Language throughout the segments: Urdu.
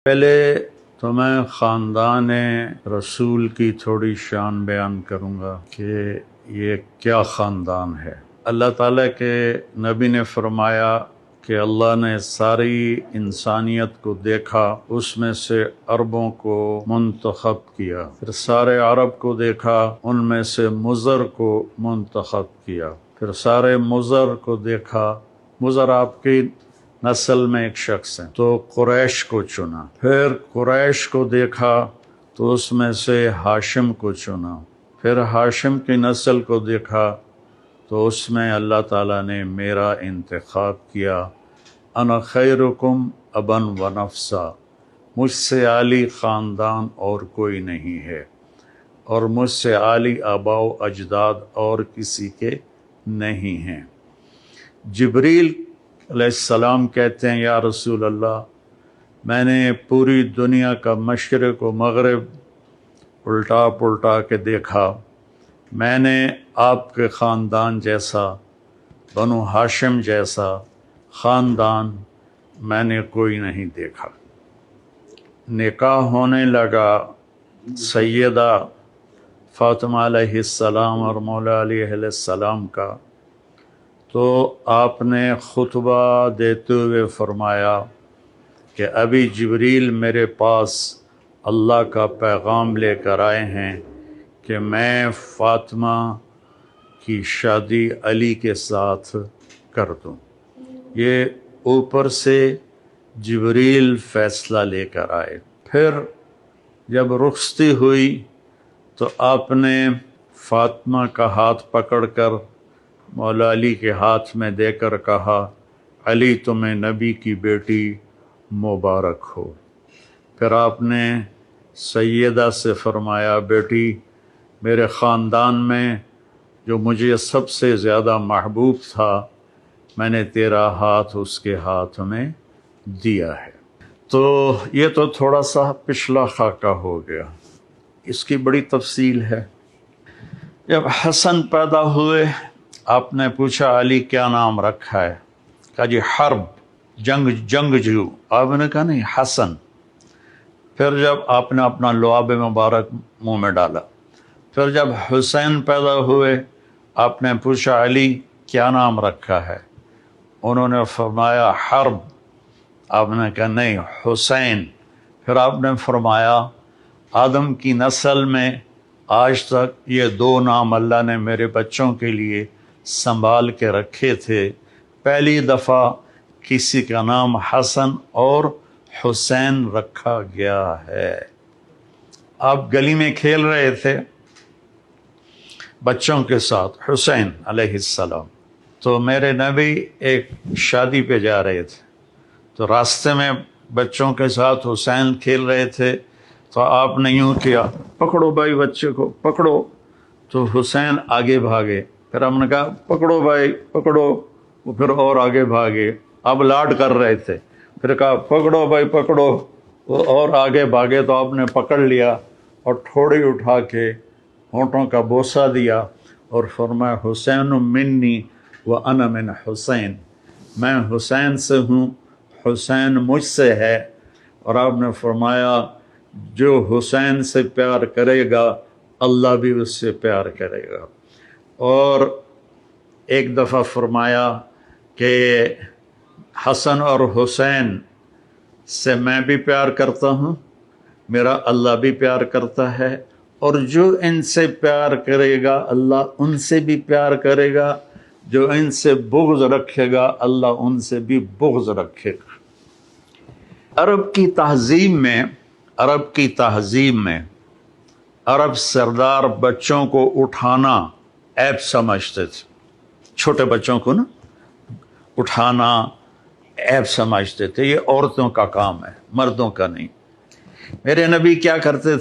پہلے تو میں خاندان رسول کی تھوڑی شان بیان کروں گا کہ یہ کیا خاندان ہے۔ اللہ تعالیٰ کے نبی نے فرمایا کہ اللہ نے ساری انسانیت کو دیکھا، اس میں سے عربوں کو منتخب کیا، پھر سارے عرب کو دیکھا، ان میں سے مضر کو منتخب کیا، پھر سارے مضر کو دیکھا، مضر آپ کی نسل میں ایک شخص ہے تو قریش کو چنا، پھر قریش کو دیکھا تو اس میں سے ہاشم کو چنا، پھر ہاشم کی نسل کو دیکھا تو اس میں اللہ تعالیٰ نے میرا انتخاب کیا۔ انا خیرکم ابن و نفسا، مجھ سے عالی خاندان اور کوئی نہیں ہے، اور مجھ سے عالی آباء و اجداد اور کسی کے نہیں ہیں۔ جبریل علیہ السلام کہتے ہیں یا رسول اللہ، میں نے پوری دنیا کا مشرق و مغرب الٹا پلٹا کے دیکھا، میں نے آپ کے خاندان جیسا، بنو ہاشم جیسا خاندان میں نے کوئی نہیں دیکھا۔ نکاح ہونے لگا سیدہ فاطمہ علیہ السلام اور مولا علی علیہ السلام کا، تو آپ نے خطبہ دیتے ہوئے فرمایا کہ ابھی جبریل میرے پاس اللہ کا پیغام لے کر آئے ہیں کہ میں فاطمہ کی شادی علی کے ساتھ کر دوں۔ یہ اوپر سے جبریل فیصلہ لے کر آئے۔ پھر جب رخصتی ہوئی تو آپ نے فاطمہ کا ہاتھ پکڑ کر مولا علی کے ہاتھ میں دے کر کہا، علی تمہیں نبی کی بیٹی مبارک ہو۔ پھر آپ نے سیدہ سے فرمایا، بیٹی میرے خاندان میں جو مجھے سب سے زیادہ محبوب تھا، میں نے تیرا ہاتھ اس کے ہاتھ میں دیا ہے۔ تو یہ تو تھوڑا سا پچھلا خاکہ ہو گیا، اس کی بڑی تفصیل ہے۔ جب حسن پیدا ہوئے، آپ نے پوچھا علی کیا نام رکھا ہے؟ کہا جی حرب، جنگجو۔ آپ نے کہا نہیں، حسن۔ پھر جب آپ نے اپنا لعاب مبارک منہ میں ڈالا، پھر جب حسین پیدا ہوئے، آپ نے پوچھا علی کیا نام رکھا ہے؟ انہوں نے فرمایا حرب۔ آپ نے کہا نہیں، حسین۔ پھر آپ نے فرمایا آدم کی نسل میں آج تک یہ دو نام اللہ نے میرے بچوں کے لیے سنبھال کے رکھے تھے، پہلی دفعہ کسی کا نام حسن اور حسین رکھا گیا ہے۔ آپ گلی میں کھیل رہے تھے بچوں کے ساتھ، حسین علیہ السلام، تو میرے نبی ایک شادی پہ جا رہے تھے، تو راستے میں بچوں کے ساتھ حسین کھیل رہے تھے، تو آپ نے یوں کیا، پکڑو بھائی بچے کو پکڑو، تو حسین آگے بھاگے، پھر ہم نے کہا پکڑو بھائی پکڑو، وہ پھر اور آگے بھاگے، اب لاڈ کر رہے تھے، پھر کہا پکڑو بھائی پکڑو، وہ اور آگے بھاگے، تو آپ نے پکڑ لیا اور تھوڑی اٹھا کے ہونٹوں کا بوسہ دیا اور فرمایا حسین منی وانا من حسین، میں حسین سے ہوں، حسین مجھ سے ہے۔ اور آپ نے فرمایا جو حسین سے پیار کرے گا اللہ بھی اس سے پیار کرے گا۔ اور ایک دفعہ فرمایا کہ حسن اور حسین سے میں بھی پیار کرتا ہوں، میرا اللہ بھی پیار کرتا ہے، اور جو ان سے پیار کرے گا اللہ ان سے بھی پیار کرے گا، جو ان سے بغض رکھے گا اللہ ان سے بھی بغض رکھے گا۔ عرب کی تہذیب میں عرب سردار بچوں کو اٹھانا عیب سمجھتے تھے، چھوٹے بچوں کو نا اٹھانا عیب سمجھتے تھے، یہ عورتوں کا کام ہے، مردوں کا نہیں۔ میرے نبی کیا کرتے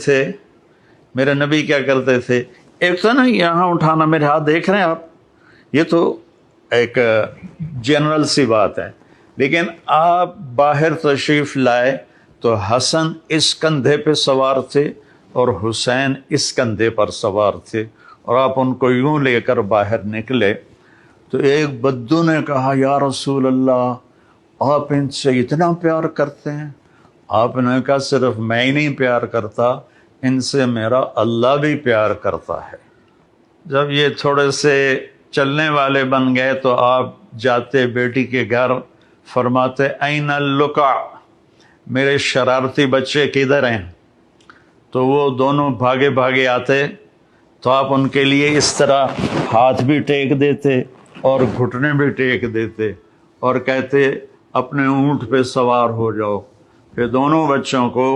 تھے، ایک تو نا یہاں اٹھانا، میرے ہاتھ دیکھ رہے ہیں آپ، یہ تو ایک جنرل سی بات ہے، لیکن آپ باہر تشریف لائے تو حسن اس کندھے پہ سوار تھے اور حسین اس کندھے پر سوار تھے، اور آپ ان کو یوں لے کر باہر نکلے تو ایک بدو نے کہا یا رسول اللہ آپ ان سے اتنا پیار کرتے ہیں، آپ نے کہا صرف میں ہی نہیں پیار کرتا، ان سے میرا اللہ بھی پیار کرتا ہے۔ جب یہ تھوڑے سے چلنے والے بن گئے تو آپ جاتے بیٹی کے گھر، فرماتے این اللقع، میرے شرارتی بچے کدھر ہیں؟ تو وہ دونوں بھاگے بھاگے آتے تو آپ ان کے لیے اس طرح ہاتھ بھی ٹیک دیتے اور گھٹنے بھی ٹیک دیتے اور کہتے اپنے اونٹ پہ سوار ہو جاؤ۔ پھر دونوں بچوں کو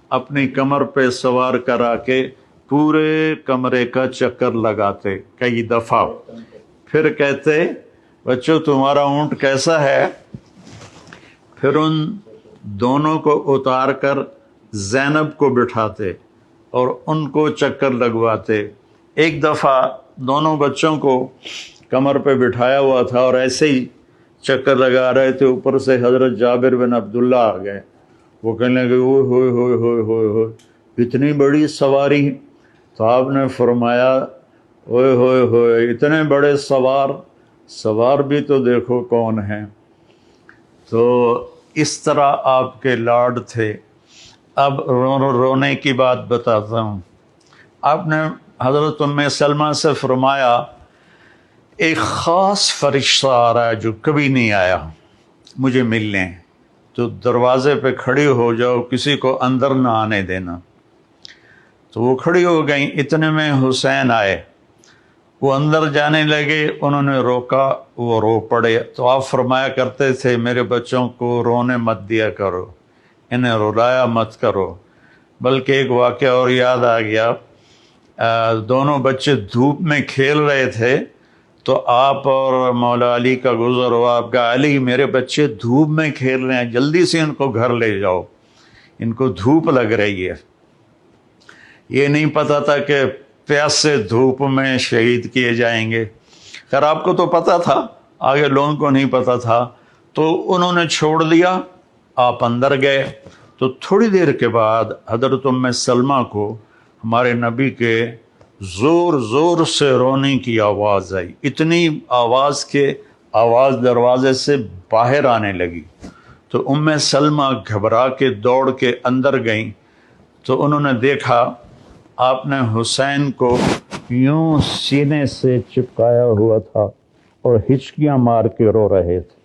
اپنی کمر پہ سوار کرا کے پورے کمرے کا چکر لگاتے کئی دفعہ، پھر کہتے بچوں تمہارا اونٹ کیسا ہے؟ پھر ان دونوں کو اتار کر زینب کو بٹھاتے اور ان کو چکر لگواتے۔ ایک دفعہ دونوں بچوں کو کمر پہ بٹھایا ہوا تھا اور ایسے ہی چکر لگا رہے تھے، اوپر سے حضرت جابر بن عبداللہ آ گئے۔ وہ کہنے لگے اوئے ہوئے ہوئے ہوئے ہوئے ہوئے اتنی بڑی سواری۔ تو آپ نے فرمایا اوئے ہوئے ہوئے اتنے بڑے سوار بھی تو دیکھو کون ہیں۔ تو اس طرح آپ کے لاڈ تھے۔ اب رونے کی بات بتاتا ہوں۔ آپ نے حضرت ام سلمہ سے فرمایا ایک خاص فرشتہ آ رہا ہے جو کبھی نہیں آیا مجھے ملنے، تو دروازے پہ کھڑی ہو جاؤ، کسی کو اندر نہ آنے دینا۔ تو وہ کھڑی ہو گئیں، اتنے میں حسین آئے، وہ اندر جانے لگے، انہوں نے روکا، وہ رو پڑے۔ تو آپ فرمایا کرتے تھے میرے بچوں کو رونے مت دیا کرو، انہیں رلایا مت کرو۔ بلکہ ایک واقعہ اور یاد آ گیا، دونوں بچے دھوپ میں کھیل رہے تھے تو آپ اور مولا علی کا گزر ہوا، آپ کا علی میرے بچے دھوپ میں کھیل رہے ہیں، جلدی سے ان کو گھر لے جاؤ، ان کو دھوپ لگ رہی ہے۔ یہ نہیں پتا تھا کہ پیاس سے دھوپ میں شہید کیے جائیں گے۔ خیر آپ کو تو پتا تھا، آگے لوگوں کو نہیں پتا تھا، تو انہوں نے چھوڑ دیا، آپ اندر گئے۔ تو تھوڑی دیر کے بعد حضرت ام سلمہ کو ہمارے نبی کے زور زور سے رونے کی آواز آئی، اتنی آواز کہ آواز دروازے سے باہر آنے لگی۔ تو ام سلمہ گھبرا کے دوڑ کے اندر گئیں تو انہوں نے دیکھا آپ نے حسین کو یوں سینے سے چپکایا ہوا تھا اور ہچکیاں مار کے رو رہے تھے۔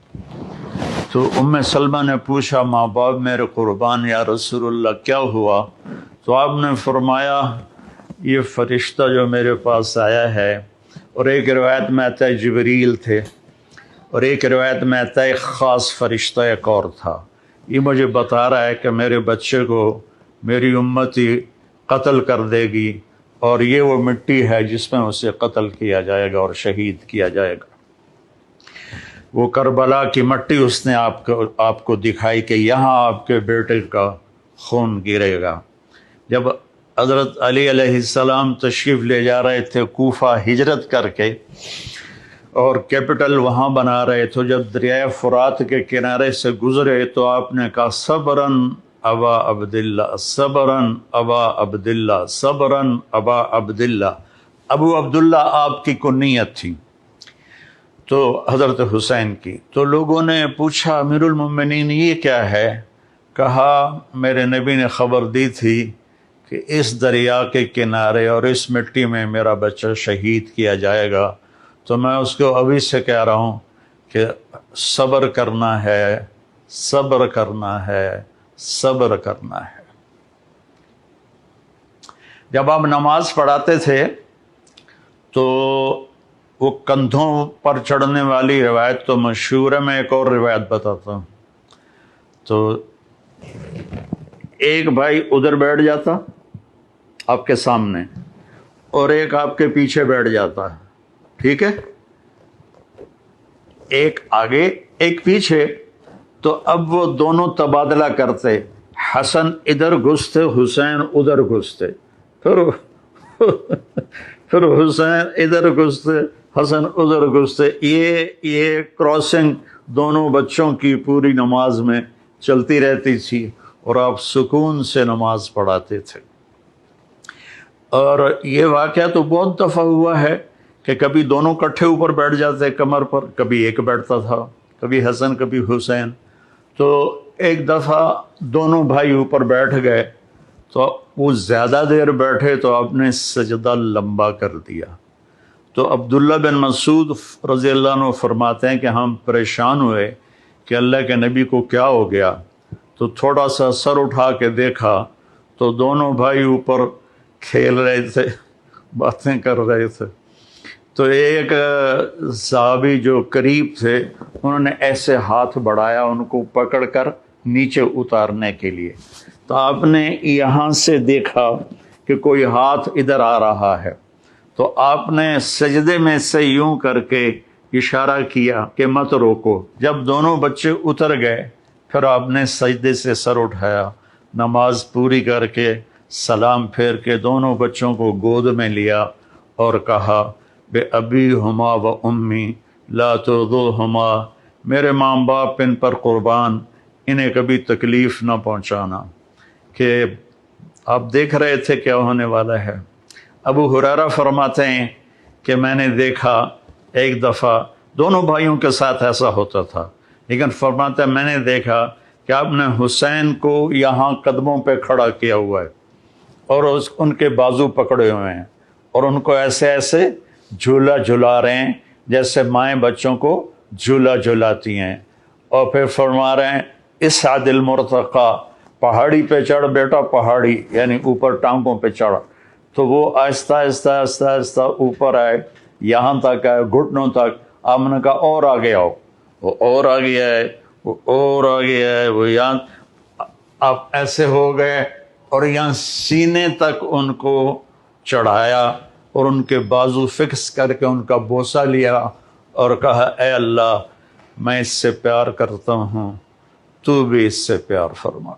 تو ام سلمہ نے پوچھا ماں باپ میرے قربان یا رسول اللہ کیا ہوا؟ تو آپ نے فرمایا یہ فرشتہ جو میرے پاس آیا ہے، اور ایک روایت میں آتا ہے جبریل تھے، اور ایک روایت میں آتا ہے ایک خاص فرشتہ ایک اور تھا، یہ مجھے بتا رہا ہے کہ میرے بچے کو میری امتی قتل کر دے گی، اور یہ وہ مٹی ہے جس میں اسے قتل کیا جائے گا اور شہید کیا جائے گا۔ وہ کربلا کی مٹی اس نے آپ کو دکھائی کہ یہاں آپ کے بیٹے کا خون گرے گا۔ جب حضرت علی علیہ السلام تشریف لے جا رہے تھے کوفہ ہجرت کر کے اور کیپٹل وہاں بنا رہے تھے، جب دریائے فرات کے کنارے سے گزرے تو آپ نے کہا صبراً ابا عبداللہ، صبراً ابا عبداللہ، صبراً ابا عبداللہ۔ ابو عبداللہ آپ کی کنیت تھی، تو حضرت حسین کی۔ تو لوگوں نے پوچھا امیر المومنین یہ کیا ہے؟ کہا میرے نبی نے خبر دی تھی کہ اس دریا کے کنارے اور اس مٹی میں میرا بچہ شہید کیا جائے گا، تو میں اس کو ابھی سے کہہ رہا ہوں کہ صبر کرنا ہے، صبر کرنا ہے، صبر کرنا ہے۔ جب آپ نماز پڑھاتے تھے تو وہ کندھوں پر چڑھنے والی روایت تو مشہور ہے، میں ایک اور روایت بتاتا ہوں۔ تو ایک بھائی ادھر بیٹھ جاتا آپ کے سامنے اور ایک آپ کے پیچھے بیٹھ جاتا، ٹھیک ہے، ایک آگے ایک پیچھے۔ تو اب وہ دونوں تبادلہ کرتے، حسن ادھر گھستے حسین ادھر گھستے، پھر حسین ادھر گھستے حسن ادھر گھستے، یہ کراسنگ دونوں بچوں کی پوری نماز میں چلتی رہتی تھی اور آپ سکون سے نماز پڑھاتے تھے۔ اور یہ واقعہ تو بہت دفعہ ہوا ہے کہ کبھی دونوں کٹھے اوپر بیٹھ جاتے کمر پر، کبھی ایک بیٹھتا تھا، کبھی حسن کبھی حسین۔ تو ایک دفعہ دونوں بھائی اوپر بیٹھ گئے تو وہ زیادہ دیر بیٹھے تو آپ نے سجدہ لمبا کر دیا. تو عبداللہ بن مسعود رضی اللہ عنہ فرماتے ہیں کہ ہم پریشان ہوئے کہ اللہ کے نبی کو کیا ہو گیا. تو تھوڑا سا سر اٹھا کے دیکھا تو دونوں بھائی اوپر کھیل رہے تھے، باتیں کر رہے تھے. تو ایک صحابی جو قریب تھے انہوں نے ایسے ہاتھ بڑھایا ان کو پکڑ کر نیچے اتارنے کے لیے. تو آپ نے یہاں سے دیکھا کہ کوئی ہاتھ ادھر آ رہا ہے تو آپ نے سجدے میں سے یوں کر کے اشارہ کیا کہ مت روکو. جب دونوں بچے اتر گئے پھر آپ نے سجدے سے سر اٹھایا، نماز پوری کر کے سلام پھیر کے دونوں بچوں کو گود میں لیا اور کہا بے ابی ہما و امی لا ترضوہما، میرے ماں باپ ان پر قربان، انہیں کبھی تکلیف نہ پہنچانا. کہ آپ دیکھ رہے تھے کیا ہونے والا ہے. ابو ہریرہ فرماتے ہیں کہ میں نے دیکھا ایک دفعہ دونوں بھائیوں کے ساتھ ایسا ہوتا تھا، لیکن فرماتے ہیں میں نے دیکھا کہ آپ نے حسین کو یہاں قدموں پہ کھڑا کیا ہوا ہے اور ان کے بازو پکڑے ہوئے ہیں اور ان کو ایسے ایسے جھولا جھلا رہے ہیں جیسے مائیں بچوں کو جھولا جھلاتی ہیں. اور پھر فرما رہے ہیں اسعد المرتقی، پہاڑی پہ چڑھ بیٹا، پہاڑی یعنی اوپر ٹانگوں پہ چڑھ. تو وہ آہستہ آہستہ آہستہ آہستہ اوپر آئے، یہاں تک آئے گھٹنوں تک. آپ نے کہا اور آگے آؤ، وہ اور آگے آئے، وہ اور آگے آئے، وہ یہاں آپ ایسے ہو گئے اور یہاں سینے تک ان کو چڑھایا اور ان کے بازو فکس کر کے ان کا بوسہ لیا اور کہا اے اللہ میں اس سے پیار کرتا ہوں، تو بھی اس سے پیار فرما.